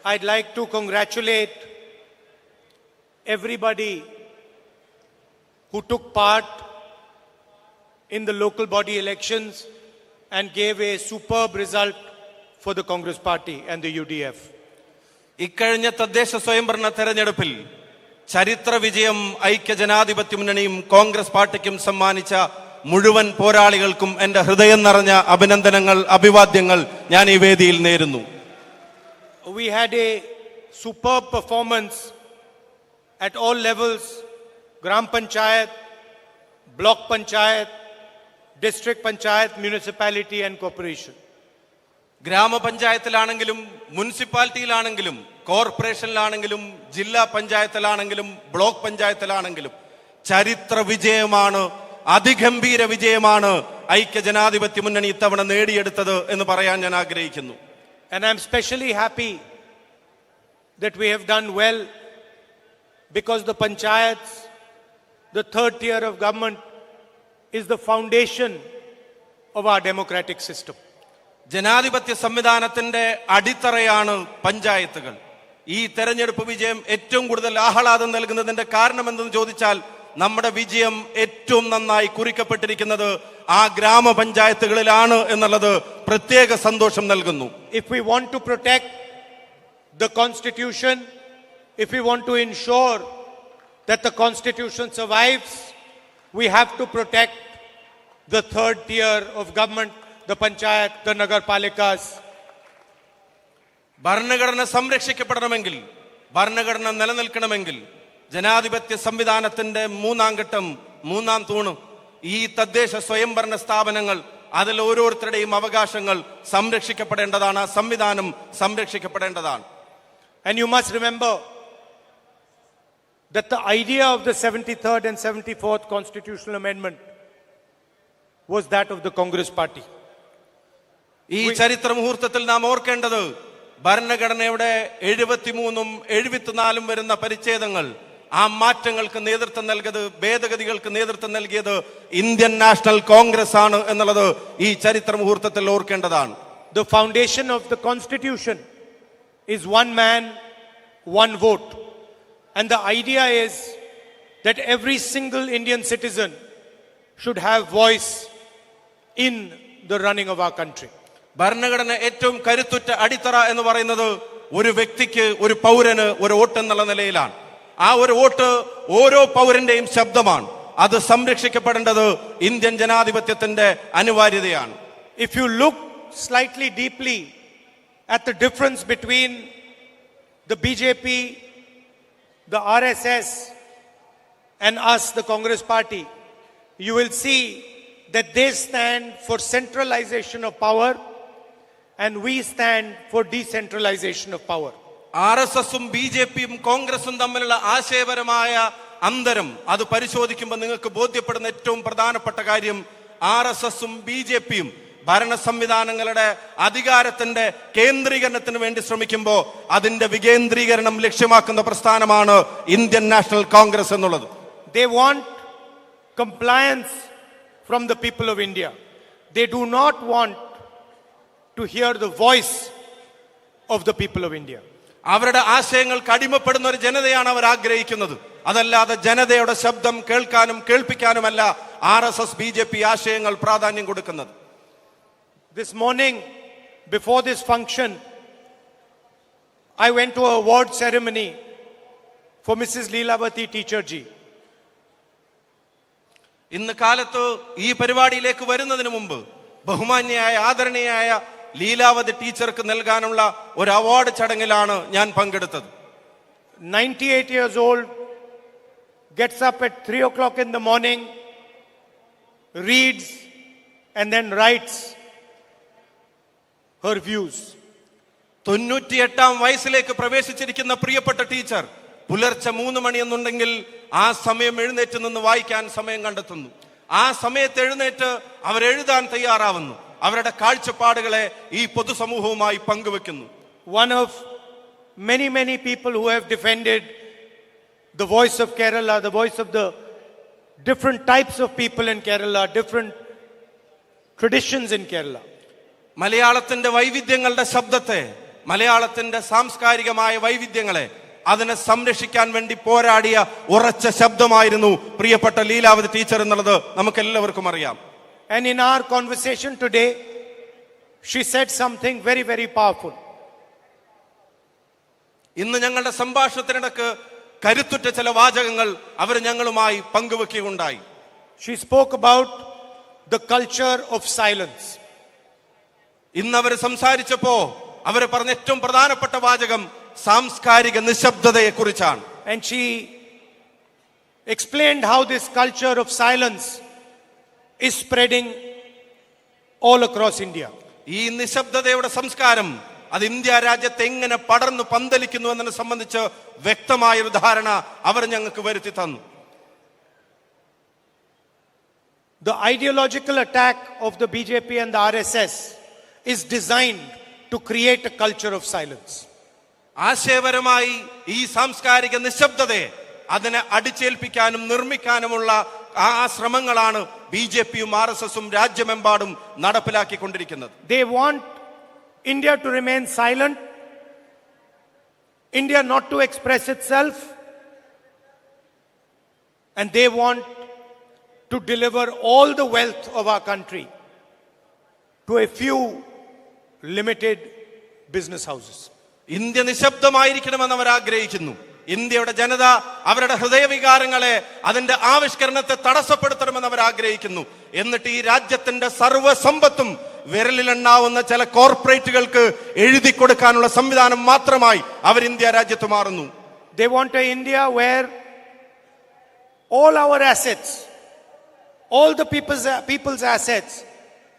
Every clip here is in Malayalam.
I'd like to congratulate everybody who took part in the local body elections and gave a superb result for the Congress Party and the UDF. ഇക്കഴിഞ്ഞ തദ്ദേശ സ്വയംഭരണ തെരഞ്ഞെടുപ്പിൽ ചരിത്ര വിജയം ഐക്യജനാധിപത്യ മുന്നണിയും കോൺഗ്രസ് പാർട്ടിക്കും സമ്മാനിച്ച മുഴുവൻ പോരാളികൾക്കും എന്റെ ഹൃദയം നിറഞ്ഞ അഭിനന്ദനങ്ങൾ, അഭിവാദ്യങ്ങൾ ഞാൻ ഈ വേദിയിൽ നേരുന്നു. We had a superb performance at all levels: Gram Panchayat, Block Panchayat, District Panchayat, Municipality and Corporation. ഗ്രാമപഞ്ചായത്തിലാണെങ്കിലും മുനിസിപ്പാലിറ്റിയിലാണെങ്കിലും കോർപ്പറേഷനിലാണെങ്കിലും ജില്ലാ പഞ്ചായത്തിലാണെങ്കിലും ബ്ലോക്ക് പഞ്ചായത്തിലാണെങ്കിലും ചരിത്ര വിജയമാണ്, അതിഗംഭീര വിജയമാണ് ഐക്യജനാധിപത്യ മുന്നണി ഇത്തവണ നേടിയെടുത്തത് എന്ന് പറയാൻ ഞാൻ ആഗ്രഹിക്കുന്നു. And I'm especially happy that we have done well because the panchayats, the third tier of government, is the foundation of our democratic system. ജനാധിപത്യ സംവിധാനത്തിന്റെ അടിത്തറയാണ് പഞ്ചായത്തുകൾ. ഈ തെരഞ്ഞെടുപ്പ് വിജയം ഏറ്റവും കൂടുതൽ ആഹ്ലാദം നൽകുന്നതിന്റെ കാരണം എന്തെന്ന് ചോദിച്ചാൽ നമ്മുടെ വിജയം ഏറ്റവും നന്നായി കുറിക്കപ്പെട്ടിരിക്കുന്നത് ആ ഗ്രാമപഞ്ചായത്തുകളിലാണ് എന്നുള്ളത് പ്രത്യേക സന്തോഷം നൽകുന്നു. If we want to protect the constitution, if we want to ensure that the constitution survives, we have to protect the third tier of government, the panchayat, the nagarpalikas. ഭരണഘടന സംരക്ഷിക്കപ്പെടണമെങ്കിൽ, ഭരണഘടന നിലനിൽക്കണമെങ്കിൽ ജനാധിപത്യ സംവിധാനത്തിന്റെ മൂന്നാം ഘട്ടം, മൂന്നാം തൂണ് ഈ തദ്ദേശ സ്വയംഭരണ സ്ഥാപനങ്ങൾ, അതിൽ ഓരോരുത്തരുടെയും അവകാശങ്ങൾ സംരക്ഷിക്കപ്പെടേണ്ടതാണ്, സംവിധാനം സംരക്ഷിക്കപ്പെടേണ്ടതാണ്. And you must remember that the idea of the 73rd and 74th constitutional amendment was that of the Congress Party. ഈ ചരിത്ര മുഹൂർത്തത്തിൽ നാം ഓർക്കേണ്ടത് ഭരണഘടനയുടെ 73ഉം 74ഉം വരുന്ന പരിച്ഛേദങ്ങൾ, ആ മാറ്റങ്ങൾക്ക് നേതൃത്വം നൽകിയത്, ഭേദഗതികൾക്ക് നേതൃത്വം നൽകിയത് ഇന്ത്യൻ നാഷണൽ കോൺഗ്രസ് ആണ് എന്നുള്ളത് ഈ ചരിത്ര മുഹൂർത്തത്തിൽ ഓർക്കേണ്ടതാണ്. The foundation of the constitution is one man, one vote. And the idea is that every single Indian citizen should have voice in the running of our country. ഭരണഘടന ഏറ്റവും കരുത്തുറ്റ അടിത്തറ എന്ന് പറയുന്നത് ഒരു വ്യക്തിക്ക്, ഒരു പൗരന് ഒരു വോട്ട് എന്നുള്ള നിലയിലാണ്. ആ ഒരു വോട്ട് ഓരോ പൗരന്റെയും ശബ്ദമാണ്. അത് സംരക്ഷിക്കപ്പെടേണ്ടത് ഇന്ത്യൻ ജനാധിപത്യത്തിന്റെ അനിവാര്യതയാണ്. If you look slightly deeply at the difference between the BJP, the RSS and us, the Congress Party, you will see that they stand for centralization of power and we stand for decentralization of power. RSSും BJPയും കോൺഗ്രസും തമ്മിലുള്ള ആശയപരമായ അന്തരം അത് പരിശോധിക്കുമ്പോൾ നിങ്ങൾക്ക് ബോധ്യപ്പെടുന്ന ഏറ്റവും പ്രധാനപ്പെട്ട കാര്യം RSSും BJPയും ഭരണ സംവിധാനങ്ങളുടെ അധികാരത്തിന്റെ കേന്ദ്രീകരണത്തിന് വേണ്ടി ശ്രമിക്കുമ്പോൾ അതിന്റെ വികേന്ദ്രീകരണം ലക്ഷ്യമാക്കുന്ന പ്രസ്ഥാനമാണ് ഇന്ത്യൻ നാഷണൽ കോൺഗ്രസ് എന്നുള്ളത്. They want compliance from the people of India. They do not want to hear the voice of the people of India. അവരുടെ ആശയങ്ങൾക്ക് അടിമപ്പെടുന്ന ഒരു ജനതയാണ് അവർ ആഗ്രഹിക്കുന്നത്. അതല്ലാതെ ജനതയുടെ ശബ്ദം കേൾക്കാനും കേൾപ്പിക്കാനുമല്ല RSS BJP ആശയങ്ങൾ പ്രാധാന്യം കൊടുക്കുന്നത്. This morning, before this function, I went to an award ceremony for Mrs. Leelavati Teacher ji. ഇന്ന് കാലത്ത് ഈ പരിപാടിയിലേക്ക് വരുന്നതിന് മുമ്പ് ബഹുമാന്യയായ ആദരണീയായ ലീലാവതി ടീച്ചർക്ക് നൽകാനുള്ള ഒരു അവാർഡ് ചടങ്ങിലാണ് ഞാൻ പങ്കെടുത്തത്. 98 years old, gets up at 3 o'clock in the morning, reads and then writes her views. 98-ാം വയസ്സിലേക്ക് പ്രവേശിച്ചിരിക്കുന്ന പ്രിയപ്പെട്ട ടീച്ചർ പുലർച്ചെ 3 മണി എന്നുണ്ടെങ്കിൽ ആ സമയം എഴുന്നേറ്റ് നിന്ന് വായിക്കാൻ സമയം കണ്ടെത്തുന്നു. ആ സമയത്ത് എഴുന്നേറ്റ് അവരെഴുതാൻ തയ്യാറാവുന്നു. അവരുടെ കാഴ്ചപ്പാടുകളെ ഈ പൊതുസമൂഹവുമായി പങ്കുവെക്കുന്നു. One of many people who have defended the voice of Kerala, the voice of the different types of people in Kerala, different traditions in Kerala. മലയാളത്തിന്റെ വൈവിധ്യങ്ങളുടെ ശബ്ദത്തെ, മലയാളത്തിന്റെ സാംസ്കാരികമായ വൈവിധ്യങ്ങളെ അതിനെ സംരക്ഷിക്കാൻ വേണ്ടി പോരാടിയ ഉറച്ച ശബ്ദമായിരുന്നു പ്രിയപ്പെട്ട ലീലാവതി ടീച്ചർ എന്നുള്ളത് നമുക്ക് എല്ലാവർക്കും അറിയാം. And in our conversation today, she said something very, very powerful. ഇന്ന് ഞങ്ങളുടെ സംഭാഷണത്തിനിടക്ക് കരുത്തുറ്റ ചില വാചകങ്ങൾ അവർ ഞങ്ങളുമായി പങ്കുവെക്കുകയുണ്ടായി. She spoke about the culture of silence. ഇന്ന് അവർ സംസാരിച്ചപ്പോ അവർ പറഞ്ഞ ഏറ്റവും പ്രധാനപ്പെട്ട വാചകം സാംസ്കാരിക നിശബ്ദതയെ കുറിച്ചാണ്. And she explained how this culture of silence is spreading all across India. ഈ നിശബ്ദതയുടെ സംസ്കാരം അത് ഇന്ത്യ രാജ്യത്തെ എങ്ങനെ പടർന്നു പന്തലിക്കുന്നു എന്നതിനെ സംബന്ധിച്ച് വ്യക്തമായ ഒരു ധാരണ അവർ ഞങ്ങൾക്ക് വരുത്തി തന്നു. The ideological attack of the BJP and the RSS is designed to create a culture of silence. ആശയപരമായി ഈ സാംസ്കാരിക നിശബ്ദതയെ അതിനെ അടിച്ചേൽപ്പിക്കാനും നിർമ്മിക്കാനുമുള്ള ആ ശ്രമങ്ങളാണ് BJPയും RSSഉം രാജ്യമെമ്പാടും നടപ്പിലാക്കിക്കൊണ്ടിരിക്കുന്നത്. They want India to remain silent, India not to express itself, and they want to deliver all the wealth of our country to a few limited business houses. India നിശബ്ദമായിരിക്കണമെന്ന് അവർ ആഗ്രഹിക്കുന്നു. ഇന്ത്യയുടെ ജനത അവരുടെ ഹൃദയവികാരങ്ങളെ അതിന്റെ ആവിഷ്കരണത്തെ തടസ്സപ്പെടുത്തണമെന്ന് അവർ ആഗ്രഹിക്കുന്നു. എന്നിട്ട് ഈ രാജ്യത്തിന്റെ സർവ്വസമ്പത്തും വിരലിലെണ്ണാവുന്ന ചില കോർപ്പറേറ്റുകൾക്ക് എഴുതി കൊടുക്കാനുള്ള സംവിധാനം മാത്രമായി അവർ ഇന്ത്യ രാജ്യത്ത് മാറുന്നു. They want an India where all our assets, all the people's assets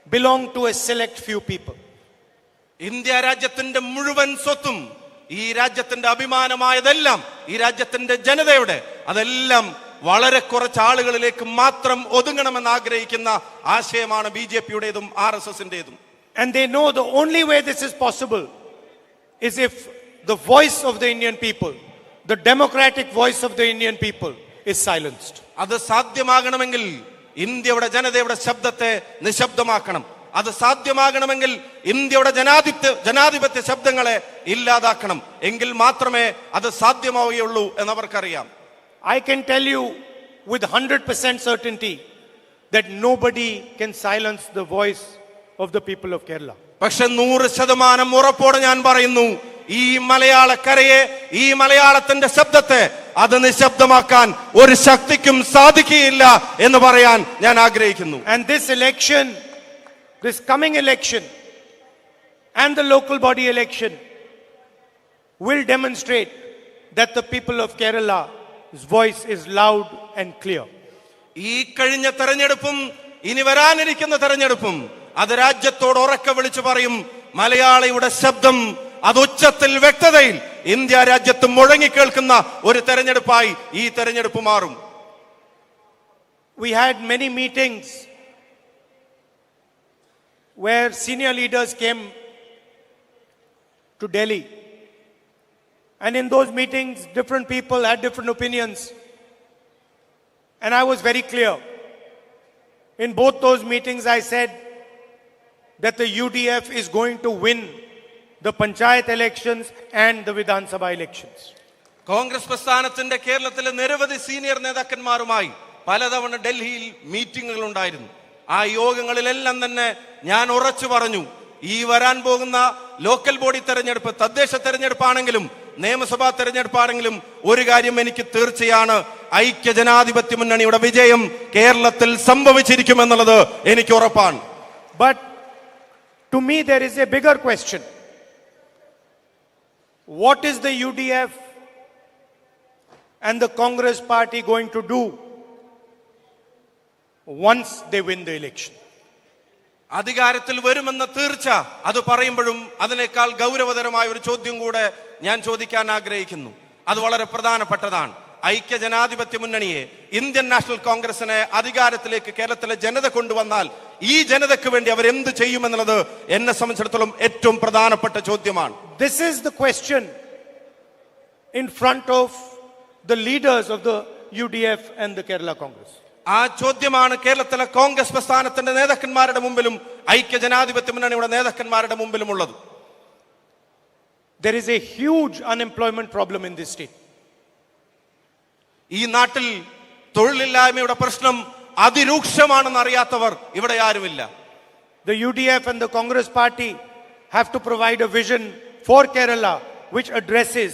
belong to a select few people. India രാജ്യത്തിന്റെ മുഴുവൻ സ്വത്തും ഈ രാജ്യത്തിന്റെ അഭിമാനമായതെല്ലാം ഈ രാജ്യത്തിന്റെ ജനതയുടെ അതെല്ലാം വളരെ കുറച്ച് ആളുകളിലേക്ക് മാത്രം ഒതുങ്ങണമെന്ന് ആഗ്രഹിക്കുന്ന ആശയമാണ് BJPയുടേതും RSSന്റേതും. And they know the only way this is possible is if the voice of the Indian people, the democratic voice of the Indian people, is silenced. അത് സാധ്യമാകണമെങ്കിൽ ഇന്ത്യയുടെ ജനതയുടെ ശബ്ദത്തെ നിശബ്ദമാക്കണം. അത് സാധ്യമാകണമെങ്കിൽ ഇന്ത്യയുടെ ജനാധിപത്യ ശബ്ദങ്ങളെ ഇല്ലാതാക്കണം. എങ്കിൽ മാത്രമേ അത് സാധ്യമാവുകയുള്ളൂ എന്നവർക്കറിയാം. I can tell you with 100% certainty that nobody can silence the voice of the people of Kerala. പക്ഷെ 100% ഉറപ്പോടെ ഞാൻ പറയുന്നു, ഈ മലയാളക്കരയെ, ഈ മലയാളത്തിന്റെ ശബ്ദത്തെ അത് നിശബ്ദമാക്കാൻ ഒരു ശക്തിക്കും സാധിക്കുകയില്ല എന്ന് പറയാൻ ഞാൻ ആഗ്രഹിക്കുന്നു. And this election, this coming election and the local body election will demonstrate that the people of Kerala's voice is loud and clear. ഈ കഴിഞ്ഞ തെരഞ്ഞെടുപ്പും ഇനി വരാനിരിക്കുന്ന തെരഞ്ഞെടുപ്പും അത് രാജ്യത്തോട് ഉറക്കെ വിളിച്ചു പറയും, മലയാളിയുടെ ശബ്ദം അത് ഉച്ചത്തിൽ വ്യക്തതയിൽ ഇന്ത്യ രാജ്യത്ത് മുഴങ്ങിക്കേൾക്കുന്ന ഒരു തെരഞ്ഞെടുപ്പായി ഈ തെരഞ്ഞെടുപ്പ് മാറും. We had many meetings where senior leaders came to Delhi. And in those meetings, different people had different opinions. And I was very clear. In both those meetings, I said that the UDF is going to win the Panchayat elections and the Vidhan Sabha elections. Congress പ്രസ്ഥാനത്തിന്റെ കേരളത്തിലെ നിരവധി സീനിയർ നേതാക്കന്മാരുമായി പലതവണ ഡൽഹിയിൽ മീറ്റിംഗുകൾ ഉണ്ടായിരുന്നു. ആ യോഗങ്ങളിലെല്ലാം തന്നെ ഞാൻ ഉറച്ചു പറഞ്ഞു, ഈ വരാൻ പോകുന്ന ലോക്കൽ ബോഡി തെരഞ്ഞെടുപ്പ്, തദ്ദേശ തെരഞ്ഞെടുപ്പാണെങ്കിലും നിയമസഭാ തെരഞ്ഞെടുപ്പാണെങ്കിലും ഒരു കാര്യം എനിക്ക് തീർച്ചയാണ്, ഐക്യ ജനാധിപത്യ മുന്നണിയുടെ വിജയം കേരളത്തിൽ സംഭവിച്ചിരിക്കുമെന്നുള്ളത് എനിക്ക് ഉറപ്പാണ്. But to me there is a bigger question. What is the UDF and the Congress party going to do once they win the election? അധികാരത്തിൽ വരുമെന്ന തീർച്ച അത് പറയുമ്പോഴും അതിനേക്കാൾ ഗൗരവതരമായ ഒരു ചോദ്യം കൂടെ ഞാൻ ചോദിക്കാൻ ആഗ്രഹിക്കുന്നു. അത് വളരെ പ്രധാനപ്പെട്ടതാണ്. ഐക്യ ജനാധിപത്യ മുന്നണിയെ, ഇന്ത്യൻ നാഷണൽ കോൺഗ്രസിനെ അധികാരത്തിലേക്ക് കേരളത്തിലെ ജനത കൊണ്ടുവന്നാൽ ഈ ജനതയ്ക്ക് വേണ്ടി അവർ എന്ത് ചെയ്യുമെന്നുള്ളത് എന്നെ സംബന്ധിച്ചിടത്തോളം ഏറ്റവും പ്രധാനപ്പെട്ട ചോദ്യമാണ്. This is the question in front of the leaders of the UDF and the Kerala Congress. ആ ചോദ്യമാണ് കേരളത്തിലെ കോൺഗ്രസ് പ്രസ്ഥാനത്തിന്റെ നേതാക്കന്മാരുടെ മുമ്പിലും ഐക്യ ജനാധിപത്യ മുന്നണിയുടെ നേതാക്കന്മാരുടെ മുമ്പിലുമുള്ളത്. there is a huge unemployment problem in this state. ഈ നാട്ടിൽ തൊഴിലില്ലായ്മയുടെ പ്രശ്നം അതിരൂക്ഷമാണെന്ന് അറിയാത്തവർ ഇവിടെ ആരുമില്ല. The UDF and the Congress party have to provide a vision for Kerala which addresses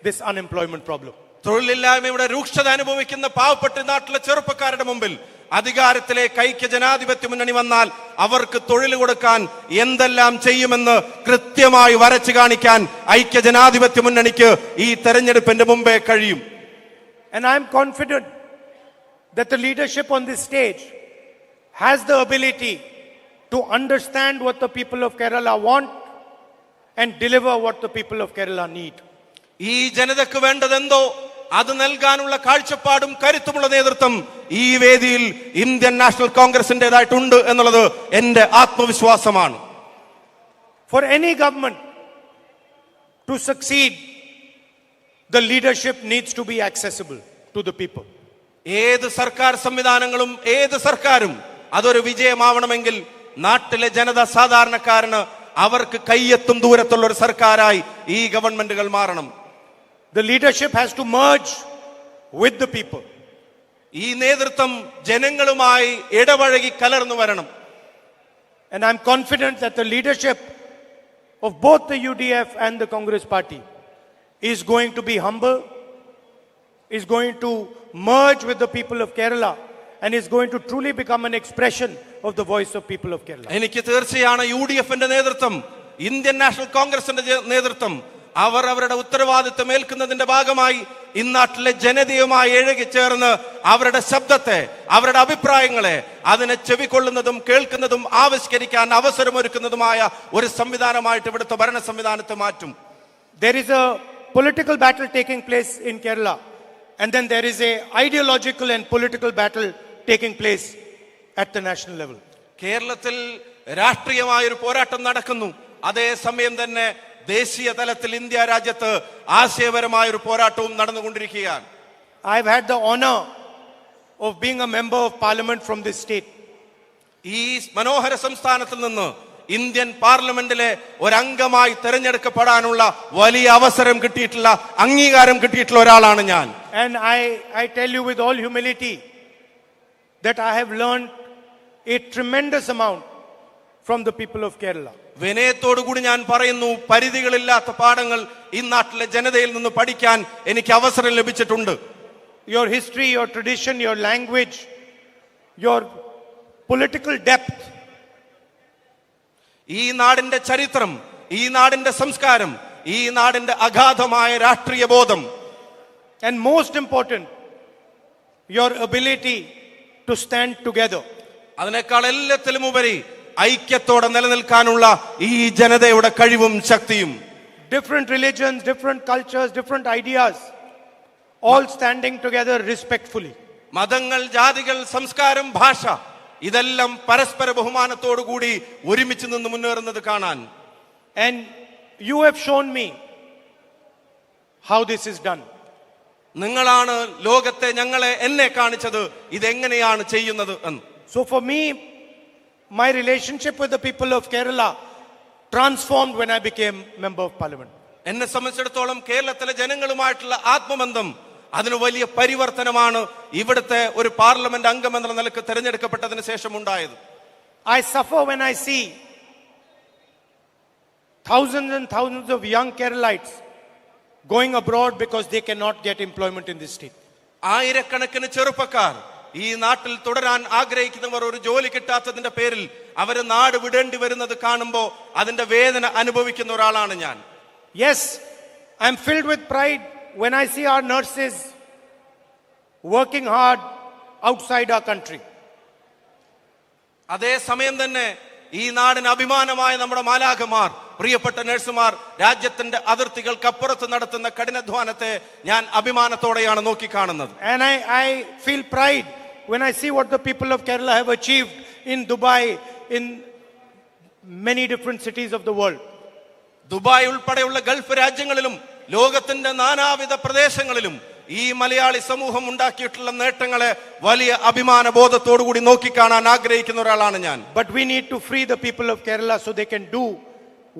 this unemployment problem. തൊഴിലില്ലായ്മയുടെ രൂക്ഷത അനുഭവിക്കുന്ന പാവപ്പെട്ട നാട്ടിലെ ചെറുപ്പക്കാരുടെ മുമ്പിൽ അധികാരത്തിലേക്ക് ഐക്യ ജനാധിപത്യ മുന്നണി വന്നാൽ അവർക്ക് തൊഴിൽ കൊടുക്കാൻ എന്തെല്ലാം ചെയ്യുമെന്ന് കൃത്യമായി വരച്ചു കാണിക്കാൻ ഐക്യ ജനാധിപത്യ മുന്നണിക്ക് ഈ തെരഞ്ഞെടുപ്പിന്റെ മുമ്പേ കഴിയും. And I am confident that the leadership on this stage has the ability to understand what the people of Kerala want and deliver what the people of Kerala need. ഈ ജനതയ്ക്ക് വേണ്ടതെന്തോ അത് നൽകാനുള്ള കാഴ്ചപ്പാടും കരുത്തുമുള്ള നേതൃത്വം ഈ വേദിയിൽ ഇന്ത്യൻ നാഷണൽ കോൺഗ്രസിന്റേതായിട്ടുണ്ട് എന്നുള്ളത് എന്റെ ആത്മവിശ്വാസമാണ്. For any government to succeed, the leadership needs to be accessible to the people. ഏത് സർക്കാർ സംവിധാനങ്ങളും ഏത് സർക്കാരും അതൊരു വിജയമാവണമെങ്കിൽ നാട്ടിലെ ജനത സാധാരണക്കാരന് അവർക്ക് കയ്യെത്തും ദൂരത്തുള്ള ഒരു സർക്കാരായി ഈ ഗവൺമെന്റുകൾ മാറണം. The leadership has to merge with the people. ഈ നേതൃത്വം ജനങ്ങളുമായി ഇടപഴകി കലർന്നു വരണം. And I'm confident that the leadership of both the UDF and the Congress party is going to be humble, is going to merge with the people of Kerala, and is going to truly become an expression of the voice of people of Kerala. എനിക്ക് തീർച്ചയാണ് UDFന്റെ നേതൃത്വം, ഇന്ത്യൻ നാഷണൽ കോൺഗ്രസിന്റെ നേതൃത്വം അവർ അവരുടെ ഉത്തരവാദിത്വം ഏൽക്കുന്നതിന്റെ ഭാഗമായി ഇന്നാട്ടിലെ ജനതയുമായി ഇഴകിച്ചേർന്ന് അവരുടെ ശബ്ദത്തെ, അവരുടെ അഭിപ്രായങ്ങളെ അതിനെ ചെവിക്കൊള്ളുന്നതും കേൾക്കുന്നതും ആവിഷ്കരിക്കാൻ അവസരമൊരുക്കുന്നതുമായ ഒരു സംവിധാനമായിട്ട് ഇവിടുത്തെ ഭരണ സംവിധാനത്തെ മാറ്റും. There is a political battle taking place in Kerala, and then there is a ideological and political battle taking place at the national level. കേരളത്തിൽ രാഷ്ട്രീയമായ ഒരു പോരാട്ടം നടക്കുന്നു. അതേസമയം തന്നെ ദേശീയ തലത്തിൽ ഇന്ത്യ രാജ്യത്ത് ആശയപരമായ ഒരു പോരാട്ടവും നടന്നുകൊണ്ടിരിക്കുകയാണ്. I've had the honor of being a member of parliament from this state. ഈ മനോഹര സംസ്ഥാനത്തിൽ നിന്ന് ഇന്ത്യൻ പാർലമെന്റിലെ ഒരംഗമായി തെരഞ്ഞെടുക്കപ്പെടാനുള്ള വലിയ അവസരം കിട്ടിയിട്ടുള്ള, അംഗീകാരം കിട്ടിയിട്ടുള്ള ഒരാളാണ് ഞാൻ. And I tell you with all humility that I have learned a tremendous amount from the people of Kerala. വിനയത്തോടുകൂടി ഞാൻ പറയുന്നു, പരിധികളില്ലാത്ത പാഠങ്ങൾ ഈ നാട്ടിലെ ജനതയിൽ നിന്ന് പഠിക്കാൻ എനിക്ക് അവസരം ലഭിച്ചിട്ടുണ്ട്. Your history, your tradition, your language, your political depth. ഈ നാടിന്റെ ചരിത്രം, ഈ നാടിന്റെ സംസ്കാരം, ഈ നാടിന്റെ അഗാധമായ രാഷ്ട്രീയ ബോധം, And most important, your ability to stand together. അതിനേക്കാൾ എല്ലാത്തിലും ഉപരി ഐക്യത്തോടെ നിലനിൽക്കാനുള്ള ഈ ജനതയുടെ കഴിവും ശക്തിയും. Different religions, different cultures, different ideas, all standing together respectfully. മതങ്ങൾ, ജാതികൾ, സംസ്കാരം, ഭാഷ ഇതെല്ലാം പരസ്പര ബഹുമാനത്തോടുകൂടി ഒരുമിച്ച് നിന്ന് മുന്നേറുന്നത് കാണാൻ. And you have shown me how this is done. നിങ്ങളാണ് ലോകത്തെ എന്നെ കാണിച്ചത് ഇതെങ്ങനെയാണ് ചെയ്യുന്നത് എന്ന്. So for me, my relationship with the people of Kerala transformed when I became member of parliament. എന്നെ സംബന്ധിച്ചിടത്തോളം കേരളത്തിലെ ജനങ്ങളുമായിട്ടുള്ള ആത്മബന്ധം അതിന് വലിയ പരിവർത്തനമാണ് ഇവിടുത്തെ ഒരു പാർലമെന്റ് അംഗം എന്ന നിലക്ക് തെരഞ്ഞെടുക്കപ്പെട്ടതിന് ശേഷം ഉണ്ടായത്. I suffer when I see thousands and thousands of young Keralites going abroad because they cannot get employment in this state. ആയിരക്കണക്കിന് ചെറുപ്പക്കാർ ഈ നാട്ടിൽ തുടരാൻ ആഗ്രഹിക്കുന്നവർ ഒരു ജോലി കിട്ടാത്തതിന്റെ പേരിൽ അവര് നാട് വിടേണ്ടി വരുന്നത് കാണുമ്പോൾ അതിന്റെ വേദന അനുഭവിക്കുന്ന ഒരാളാണ് ഞാൻ. Yes, I am filled with pride when I see our nurses working hard outside our country. അതേ സമയം തന്നെ ഈ നാടിന് അഭിമാനമായ നമ്മുടെ മാലാഖമാർ, പ്രിയപ്പെട്ട നഴ്സുമാർ രാജ്യത്തിന്റെ അതിർത്തികൾക്കപ്പുറത്ത് നടത്തുന്ന കഠിനാധ്വാനത്തെ ഞാൻ അഭിമാനത്തോടെയാണ് നോക്കിക്കാണുന്നത്. And I feel pride when I see what the people of Kerala have achieved in Dubai, in many different cities of the world. Dubai ഉൾപ്പെടെയുള്ള ഗൾഫ് രാജ്യങ്ങളിലും ലോകത്തിന്റെ നാനാവിധ പ്രദേശങ്ങളിലും ഈ മലയാളി സമൂഹം ഉണ്ടാക്കിയിട്ടുള്ള നേട്ടങ്ങളെ വലിയ അഭിമാന ബോധത്തോടുകൂടി നോക്കിക്കാണാൻ ആഗ്രഹിക്കുന്ന ഒരാളാണ് ഞാൻ. But we need to free the people of Kerala so they can do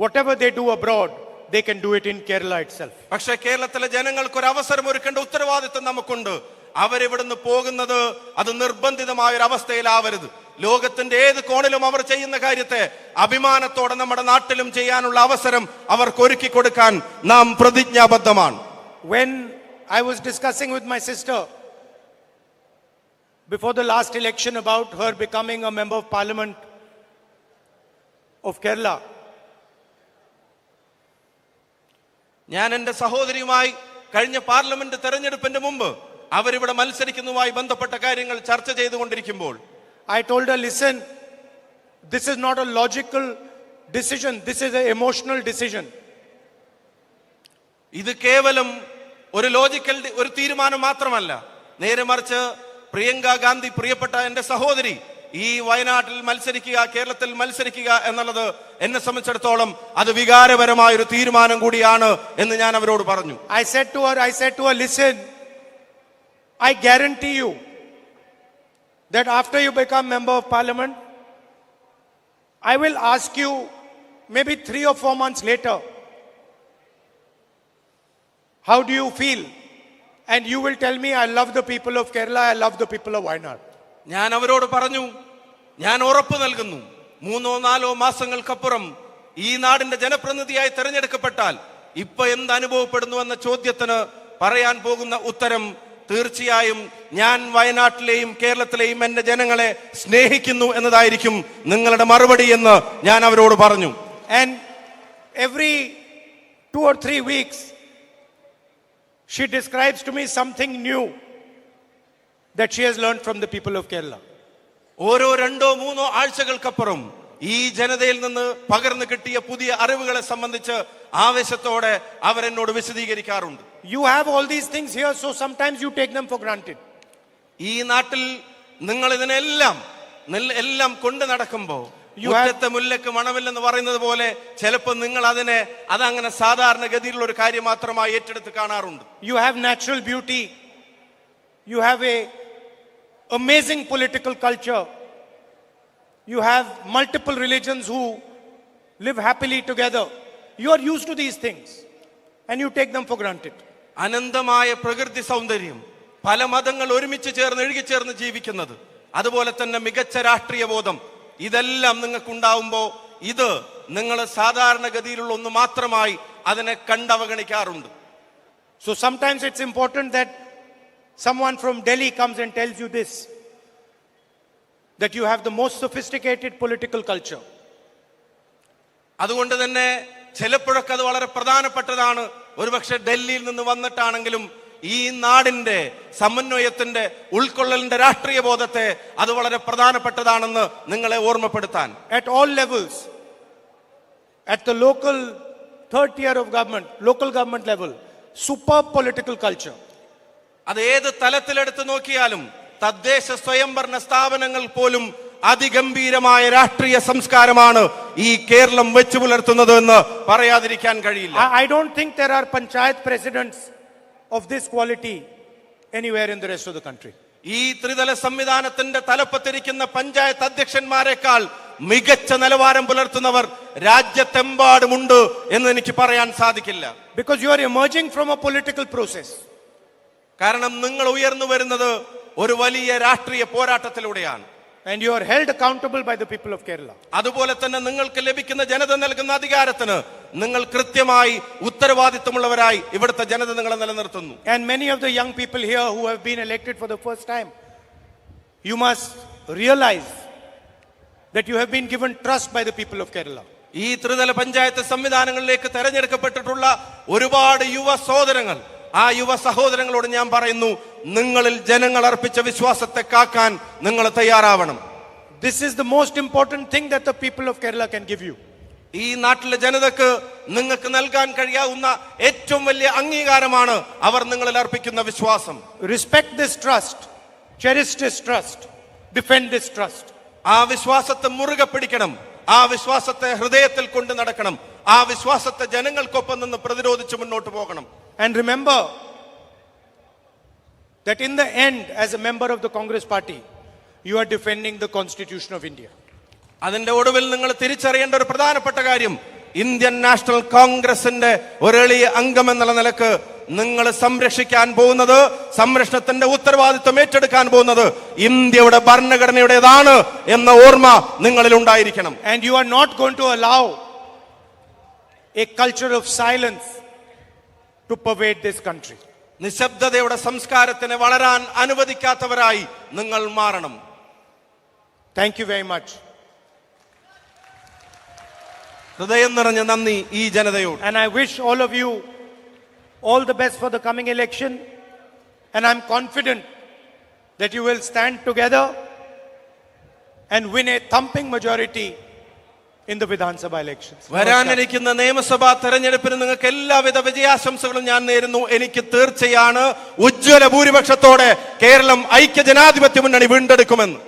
whatever they do abroad, they can do it in Kerala itself. പക്ഷേ കേരളത്തിലെ ജനങ്ങൾക്ക് ഒരു അവസരം ഒരുക്കേണ്ട ഉത്തരവാദിത്വം നമുക്കുണ്ട്. അവരിവിടുന്ന് പോകുന്നത് അത് നിർബന്ധിതമായ ഒരു അവസ്ഥയിലാവരുത്. ലോകത്തിന്റെ ഏത് കോണിലും അവർ ചെയ്യുന്ന കാര്യത്തെ അഭിമാനത്തോടെ നമ്മുടെ നാട്ടിലും ചെയ്യാനുള്ള അവസരം അവർക്ക് ഒരുക്കി കൊടുക്കാൻ നാം പ്രതിജ്ഞാബദ്ധമാണ്. When I was discussing with my sister before the last election about her becoming a member of parliament of Kerala, ഞാൻ എന്റെ സഹോദരിയുമായി കഴിഞ്ഞ പാർലമെന്റ് തെരഞ്ഞെടുപ്പിന്റെ മുമ്പ് അവരിവിടെ മത്സരിക്കുന്നതുമായി ബന്ധപ്പെട്ട കാര്യങ്ങൾ ചർച്ച ചെയ്തുകൊണ്ടിരിക്കുമ്പോൾ I told her, listen, this is not a logical decision, this is an emotional decision. ഇത് കേവലം ഒരു ലോജിക്കൽ ഒരു തീരുമാനം മാത്രമല്ല, നേരെ മറിച്ച് പ്രിയങ്ക ഗാന്ധി പ്രിയപ്പെട്ട എന്റെ സഹോദരി ഈ വയനാട്ടിൽ മത്സരിക്കുക, കേരളത്തിൽ മത്സരിക്കുക എന്നുള്ളത് എന്നെ സംബന്ധിച്ചിടത്തോളം അത് വികാരപരമായ ഒരു തീരുമാനം കൂടിയാണ് എന്ന് ഞാൻ അവരോട് പറഞ്ഞു. I said to her, listen, I guarantee you that after you become member of parliament, I will ask you maybe 3 or 4 months later, how do you feel? And you will tell me, I love the people of Kerala, I love the people of Wayanad. ഞാൻ അവരോട് പറഞ്ഞു, ഞാൻ ഉറപ്പ് നൽകുന്നു, 3-4 മാസങ്ങൾക്കപ്പുറം ഈ നാടിന്റെ ജനപ്രതിനിധിയായി തെരഞ്ഞെടുക്കപ്പെട്ടാൽ ഇപ്പൊ എന്ത് അനുഭവപ്പെടുന്നു എന്ന ചോദ്യത്തിന് പറയാൻ പോകുന്ന ഉത്തരം തീർച്ചയായും ഞാൻ വയനാട്ടിലെയും കേരളത്തിലെയും എന്റെ ജനങ്ങളെ സ്നേഹിക്കുന്നു എന്നതായിരിക്കും നിങ്ങളുടെ മറുപടി എന്ന് ഞാൻ അവരോട് പറഞ്ഞു. And every 2 or 3 weeks she describes to me something new that she has learned from the people of Kerala. ഓരോ 2-3 ആഴ്ചകൾക്കപ്പുറം ഈ ജനതയിൽ നിന്ന് പകർന്നു കിട്ടിയ പുതിയ അറിവുകളെ സംബന്ധിച്ച് ആവേശത്തോടെ അവരെന്നോട് വിശദീകരിക്കാറുണ്ട്. You have all these things here, so sometimes you take them for granted. ഈ നാട്ടിൽ നിങ്ങൾ ഇതിനെല്ലാം കൊണ്ട് നടക്കുമ്പോൾ മുറ്റത്തെ മുല്ലക്ക് മണമില്ലെന്ന് പറയുന്നത് പോലെ ചിലപ്പോൾ നിങ്ങൾ അതങ്ങനെ സാധാരണഗതിയിലുള്ള ഒരു കാര്യം മാത്രമായി ഏറ്റെടുത്ത് കാണാറുണ്ട്. You have natural beauty. You have a amazing political culture. You have multiple religions who live happily together. You are used to these things and you take them for granted. അനന്തമായ പ്രകൃതി സൗന്ദര്യം, പല മതങ്ങൾ ഒരുമിച്ച് ചേർന്ന് ഇഴുകിച്ചേർന്ന് ജീവിക്കുന്നത്, അതുപോലെ തന്നെ മികച്ച രാഷ്ട്രീയ ബോധം, ഇതെല്ലാം നിങ്ങൾക്കുണ്ടാവുമ്പോൾ ഇത് നിങ്ങൾ സാധാരണഗതിയിലുള്ള ഒന്ന് മാത്രമായി അതിനെ കണ്ടവഗണിക്കാറുണ്ട്. So sometimes it's important that someone from Delhi comes and tells you this, that you have the most sophisticated political culture. അതുകൊണ്ട് തന്നെ ചിലപ്പോഴൊക്കെ അത് വളരെ പ്രധാനപ്പെട്ടതാണ്. ഒരുപക്ഷെ ഡൽഹിയിൽ നിന്ന് വന്നിട്ടാണെങ്കിലും ഈ നാടിന്റെ സമന്വയത്തിന്റെ ഉൾക്കൊള്ളലിന്റെ രാഷ്ട്രീയ ബോധത്തെ അത് വളരെ പ്രധാനപ്പെട്ടതാണെന്ന് നിങ്ങളെ ഓർമ്മപ്പെടുത്താൻ. At all levels, at the local third tier of government, local government level, superb political culture. അത് ഏത് തലത്തിലെടുത്ത് നോക്കിയാലും തദ്ദേശ സ്വയംഭരണ സ്ഥാപനങ്ങൾ പോലും അതിഗംഭീരമായ രാഷ്ട്രീയ സംസ്കാരമാണ് ഈ കേരളം വെച്ചു പുലർത്തുന്നത് എന്ന് പറയാതിരിക്കാൻ കഴിയില്ല. I don't think there are panchayat presidents of this quality anywhere in the rest of the country. ഈ ത്രിതല സംവിധാനത്തിന്റെ തലപ്പത്തിരിക്കുന്ന പഞ്ചായത്ത് അധ്യക്ഷന്മാരെക്കാൾ മികച്ച നിലവാരം പുലർത്തുന്നവർ രാജ്യത്തെമ്പാടുമുണ്ട് എന്ന് എനിക്ക് പറയാൻ സാധിക്കില്ല. Because you are emerging from a political process. കാരണം നിങ്ങൾ ഉയർന്നു വരുന്നത് ഒരു വലിയ രാഷ്ട്രീയ പോരാട്ടത്തിലൂടെയാണ്. And you are held accountable by the people of Kerala. അതുപോലെ തന്നെ നിങ്ങൾക്ക് ലഭിക്കുന്ന ജനത നൽകുന്ന അധികാരത്തിന് നിങ്ങൾ കൃത്യമായി ഉത്തരവാദിത്തമുള്ളവരായി ഇവിടുത്തെ ജനത നിങ്ങളെ നിലനിർത്തുന്നു. And many of the young people here who have been elected for the first time, you must realize that you have been given trust by the people of Kerala. ഈ ത്രിതല പഞ്ചായത്ത് സംവിധാനങ്ങളിലേക്ക് തെരഞ്ഞെടുക്കപ്പെട്ടിട്ടുള്ള ഒരുപാട് യുവ സഹോദരങ്ങൾ, ആ യുവ സഹോദരങ്ങളോട് ഞാൻ പറയുന്നു, നിങ്ങളിൽ ജനങ്ങൾ അർപ്പിച്ച വിശ്വാസത്തെ കാക്കാൻ നിങ്ങൾ തയ്യാറാവണം. This is the most important thing that the people of Kerala can give you. ഈ നാട്ടിലെ ജനതക്ക് നിങ്ങൾക്ക് നൽകാൻ കഴിയാവുന്ന ഏറ്റവും വലിയ അംഗീകാരമാണ് അവർ നിങ്ങളിൽ അർപ്പിക്കുന്ന വിശ്വാസം. Respect this trust, cherish this trust, defend this trust. ആ വിശ്വാസത്തെ മുറുകെ പിടിക്കണം, ആ വിശ്വാസത്തെ ഹൃദയത്തിൽ കൊണ്ട് നടക്കണം, ആ വിശ്വാസത്തെ ജനങ്ങൾക്കൊപ്പം നിന്ന് പ്രതിരോധിച്ച് മുന്നോട്ട് പോകണം. And remember that in the end, as a member of the Congress party, you are defending the Constitution of India. അതിന്റെ ഒടുവിൽ നിങ്ങൾ തിരിച്ചറിയേണ്ട ഒരു പ്രധാനപ്പെട്ട കാര്യം, ഇന്ത്യൻ നാഷണൽ കോൺഗ്രസിന്റെ ഒരു എളിയ അംഗം എന്നുള്ള നിലക്ക് നിങ്ങൾ സംരക്ഷിക്കാൻ പോകുന്നത്, സംരക്ഷണത്തിന്റെ ഉത്തരവാദിത്വം ഏറ്റെടുക്കാൻ പോകുന്നത് ഇന്ത്യയുടെ ഭരണഘടനയുടേതാണ് എന്ന ഓർമ്മ നിങ്ങളിൽ ഉണ്ടായിരിക്കണം. And you are not going to allow a culture of silence to pervade this country. നിശബ്ദതയുടെ സംസ്കാരത്തിനെ വളരാൻ അനുവദിക്കാത്തവരായി നിങ്ങൾ മാറണം. Thank you very much. ഹൃദയം നിറഞ്ഞ നന്ദി ഈ ജനതയോട്. And I wish all of you all the best for the coming election. And I'm confident that you will stand together and win a thumping majority in the Vidhan Sabha elections. വരാനിരിക്കുന്ന നിയമസഭാ തെരഞ്ഞെടുപ്പിന് നിങ്ങൾക്ക് എല്ലാവിധ വിജയാശംസകളും ഞാൻ നേരുന്നു. എനിക്ക് തീർച്ചയാണ് ഉജ്ജ്വല ഭൂരിപക്ഷത്തോടെ കേരളം ഐക്യ ജനാധിപത്യ മുന്നണി വീണ്ടെടുക്കുമെന്ന്.